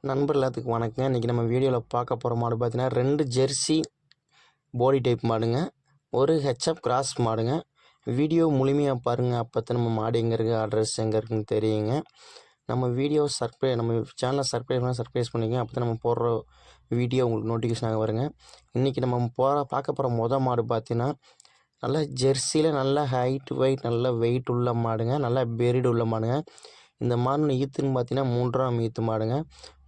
நண்பர் எல்லாத்துக்கும் வணக்கங்க. இன்றைக்கி நம்ம வீடியோவில் பார்க்க போகிற மாடு பார்த்தீங்கன்னா 2 ஜெர்சி பாடி டைப் மாடுங்க, ஒரு ஹெச்எப் கிராஸ் மாடுங்க. வீடியோ முழுமையாக பாருங்கள், அப்போ தான் நம்ம மாடு எங்கே இருக்குது, அட்ரஸ் எங்கே இருக்குதுன்னு தெரியுங்க. நம்ம வீடியோ நம்ம சேனலை சப்ஸ்கிரைப் பண்ணிங்க, அப்போ தான் நம்ம போடுற வீடியோ உங்களுக்கு நோட்டிஃபிகேஷனாக வருங்க. இன்றைக்கி நம்ம பார்க்க போகிற மாடு பார்த்தீங்கன்னா நல்லா ஜெர்சியில் நல்லா ஹைட் வெயிட் நல்ல வெயிட் உள்ள மாடுங்க, நல்லா பெரிடு உள்ள மாடுங்க. இந்த மாடு ஈத்துன்னு பார்த்தீங்கன்னா 3ஆம் ஈத்து மாடுங்க.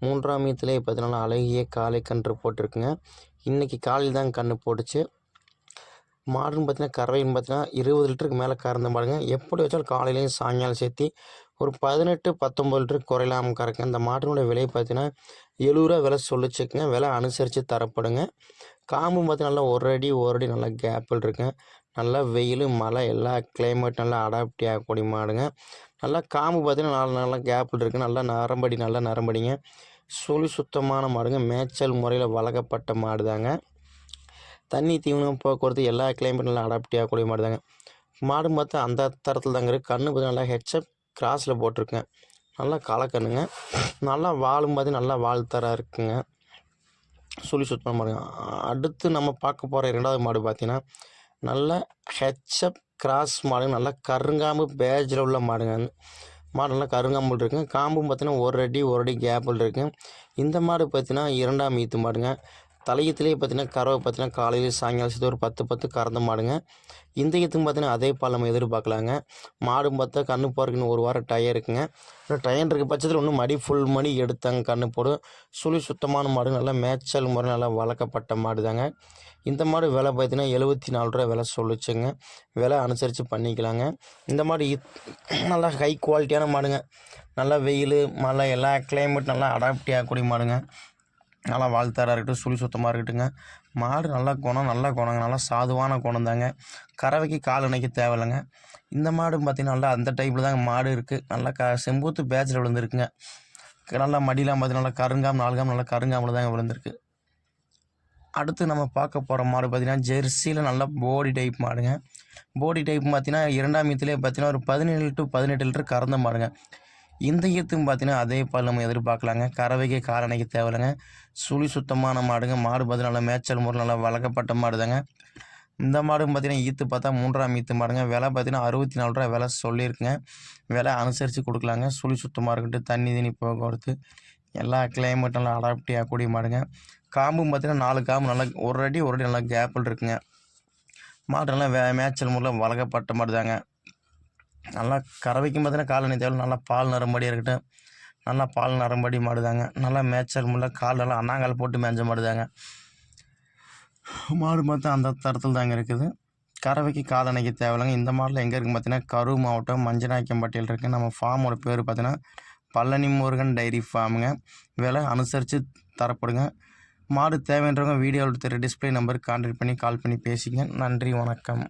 3ஆம் ஈத்துலேயே பார்த்தீங்கன்னா அழகிய காலை கன்று போட்டிருக்குங்க. இன்றைக்கி காலையில் தான் கன்று போட்டுச்சு. மாடுன்னு பார்த்தீங்கன்னா கறவைன்னு பார்த்தீங்கன்னா 20 லிட்டருக்கு மேலே கறந்த மாடுங்க. எப்படி வச்சாலும் காலையிலையும் சாயங்காலம் சேர்த்து ஒரு 18-19 லிட்டருக்கு குறையில்லாமல் கறக்குங்க. இந்த மாட்டினுடைய விலை பார்த்தீங்கன்னா 70 ரூபா விலை சொல்லிச்சுக்குங்க. விலை அனுசரித்து தரப்படுங்க. காம்பு பார்த்தீங்கன்னா நல்லா ஒரு அடி நல்லா கேப்பில் இருக்குங்க. நல்லா வெயில் மழை எல்லா கிளைமேட் நல்லா அடாப்டி ஆகக்கூடிய மாடுங்க. நல்லா காம்பு பார்த்தீங்கன்னா நல்லா கேப்பில் இருக்குது. நல்லா நரம்படிங்க. சுழி சுத்தமான மாடுங்க. மேய்ச்சல் முறையில் வளர்க்கப்பட்ட மாடு தாங்க. தண்ணி தீவனம் போக்குவரத்து எல்லா கிளைமேட் நல்லா அடாப்டி ஆகக்கூடிய மாடு தாங்க. மாடு பார்த்தா அந்த தரத்தில் தாங்க இருக்குது. கன்று பார்த்தீங்கன்னா நல்லா ஹெச்எப் கிராஸில் போட்டிருக்கேன். நல்லா களைக்கண்ணுங்க. நல்லா வாலும் பார்த்து நல்லா வால் தர இருக்குங்க. சுழி சுத்தமான மாடுங்க. அடுத்து நம்ம பார்க்க போகிற 2வது மாடு பார்த்தீங்கன்னா நல்ல ஹெச்எப் கிராஸ் மாடு, நல்லா கருங்காம்பு பேஜில் உள்ள மாடுங்க. மாடு நல்லா கருங்காம்பு இருக்குங்க. காம்பும் பார்த்தீங்கன்னா ஒரு அடி கேப்பில் இருக்குங்க. இந்த மாடு பார்த்தீங்கன்னா 2ஆம் ஈத்து மாடுங்க. தலையத்துலேயே பார்த்தீங்கன்னா கறவை பார்த்தீங்கன்னா காலையில் சாயங்காலம் சேர்த்து ஒரு 10 கறந்த மாடுங்க. இந்த ஈத்தும் பார்த்தீங்கன்னா அதே பால் நம்ம எதிர்பார்க்கலாங்க. மாடும் பார்த்தா கன்று போகிறதுக்குன்னு ஒரு வாரம் டயர் இருக்குங்க. டயர் இருக்க பட்சத்தில் ஒன்றும் ஃபுல் மடி எடுத்தாங்க கன்று போடும். சுழி சுத்தமான மாடு, நல்லா மேய்ச்சல் முறை நல்லா வளர்க்கப்பட்ட மாடு தாங்க. இந்த மாடு விலை பார்த்தீங்கன்னா 74 ரூபா விலை சொல்லிச்சுங்க. விலை அனுசரித்து பண்ணிக்கலாங்க. இந்த மாடு நல்லா ஹை குவாலிட்டியான மாடுங்க. நல்லா வெயில் மழை எல்லா கிளைமேட் நல்லா அடாப்டி ஆகக்கூடிய மாடுங்க. நல்லா வாழ்த்தாராக இருக்கட்டும், சுழி சுத்தமாக இருக்கட்டுங்க. மாடு நல்ல குணங்க, நல்லா சாதுவான குணம் தாங்க. கறவைக்கு கால் இணைக்க தேவையில்லைங்க. இந்த மாடு பார்த்திங்கன்னா நல்லா அந்த டைப்பில் தாங்க மாடு இருக்குது. நல்லா செம்பூத்து பேட்சில் விழுந்துருக்குங்க. நல்லா மடியெலாம் பார்த்திங்கன்னா நல்லா கருங்காம் 4 காம் நல்லா கருங்காமில் தாங்க விழுந்துருக்கு. அடுத்து நம்ம பார்க்க போகிற மாடு பார்த்திங்கன்னா ஜெர்சியில் நல்லா போடி டைப் மாடுங்க. போடி டைப் பார்த்திங்கன்னா 2ஆம் ஈத்துலேயே பார்த்திங்கன்னா ஒரு 17-18 லிட்டர் கறந்த மாடுங்க. இந்த ஈத்தும் பார்த்தீங்கன்னா அதே பால் நம்ம எதிர்பார்க்கலாங்க. கறவைக்கு கால் அணைக்க தேவையில்லைங்க. சுழி சுத்தமான மாடுங்க. மாடு பார்த்தீங்கன்னா நல்லா மேய்ச்சல் முறை நல்லா வளர்க்கப்பட்ட மாடு தாங்க. இந்த மாடும் பார்த்தீங்கன்னா ஈத்து பார்த்தா 3ஆம் ஈத்து மாடுங்க. விலை பார்த்தீங்கன்னா 64 ரூபா விலை சொல்லியிருக்குங்க. விலை அனுசரித்து கொடுக்கலாங்க. சுழி சுத்தமாக இருக்கட்டும், தண்ணி போக்குவரத்து எல்லா கிளைமேட் நல்லா அடாப்டி ஆகக்கூடிய மாடுங்க. காம்பும் பார்த்தீங்கன்னா 4 காம்பு நல்லா ஒரு அடி நல்லா கேப்பில் இருக்குங்க. மாடு நல்லா மேய்ச்சல் முறையில் வளர்க்கப்பட்ட மாடு தாங்க. நல்லா கறவைக்கும் பார்த்தீங்கன்னா காலணி தேவை, நல்லா பால் நரம்படியாக இருக்கட்டும். நல்லா பால் நரம்படி மாடு தாங்க. நல்லா மேய்ச்சல் முள்ள கால் நல்லா அண்ணாங்கால் போட்டு மேய்ஞ்ச மாடு தாங்க. மாடு பார்த்தா அந்த தரத்தில் தாங்க இருக்குது. கறவைக்கு கால் அணைக்க தேவையில்லைங்க. இந்த மாடில் எங்கே இருக்குது பார்த்தீங்கன்னா கரூர் மாவட்டம் மஞ்சநாயக்கம்பட்டியில் இருக்குது. நம்ம ஃபார்மோட பேர் பார்த்தீங்கன்னா பழனி முருகன் டைரி ஃபார்முங்க. விலை அனுசரித்து தரப்படுங்க. மாடு தேவைன்றவங்க வீடியோவில் தெரிய டிஸ்பிளே நம்பருக்கு கான்டாக்ட் பண்ணி கால் பண்ணி பேசிங்க. நன்றி, வணக்கம்.